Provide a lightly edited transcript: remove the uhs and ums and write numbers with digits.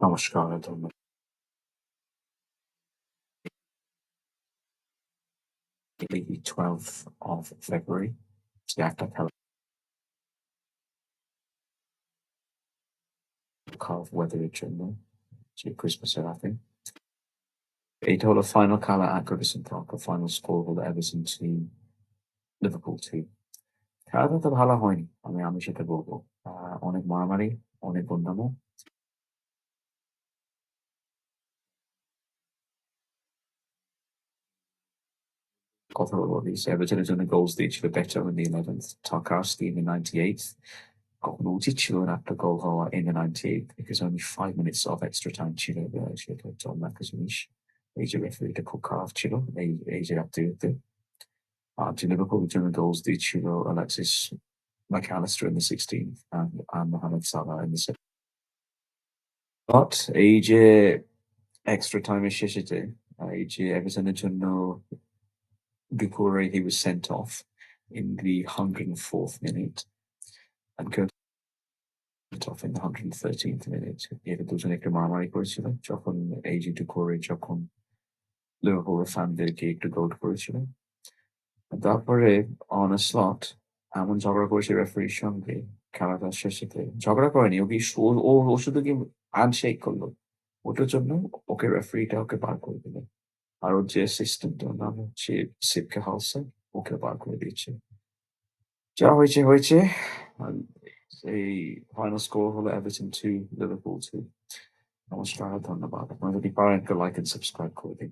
নমস্কার, ধন্যবাদ। The 12th of February যে একটা খেলা খারাপ ওয়েদারের জন্য যে ক্রিসমাসের রাতে। এইটা হলো ফাইনাল খেলা Ferguson Park। ফাইনাল স্কোর হলো এভারটন 2, লিভারপুল 2। খেলাটা তো ভালো হয়নি। আমি সেটা বলব। আ অনেক মারামারি, অনেক গুন্ডামো। কথা বলব দিয়েছে। এভারটনের জন্য গোলস দিয়েছিল Becker in the 11th, Tarkowski in the 98th। কখনো উচিত ছিল না একটা গোল হওয়া in the 98th because only 5 minutes of extra time ছিল। সেটা হচ্ছে অন্য একটা জিনিস। এই যে রেফারিটা খুব খারাপ ছিল এই যে রাত্রিতে। যে লিভারপুলের জন্য গোলস দিয়েছিল Alexis McAllister in the 16th and Mohamed Salah in the 17th। But এই যে এক্সট্রা টাইমের শেষেতে এই যে এভারটনের জন্য Doucouré, he was sent off in the 104th minute and Kurt went off in the 113th minute। এরা দুজনে একটু মারামারি করেছিল যখন এই যে Doucouré যখন লিভারপুলের ফ্যানদেরকে একটু গোল করেছিল। তারপরে on a slot এমন ঝগড়া করেছে রেফারির সঙ্গে খেলাটার শেষেতে। ঝগড়া করেনি। ও কি স ও ও ও শুধু কি হ্যান্ডশেক করলো। ওটার জন্য ওকে রেফারিটা ওকে বার করে দিল। আর ওর যে অ্যাসিস্ট্যান্ট ওর নাম হচ্ছে সিপকে হালসন, ওকে বার করে দিয়েছে। যা হয়েছে, হয়েছে। আর এই ফাইনাল স্কোর হলো এভারটন 2, লিভারপুল 2। নমস্কার, ধন্যবাদ। আপনারা যদি পারেন একটা লাইক এন্ড সাবস্ক্রাইব করে দিন।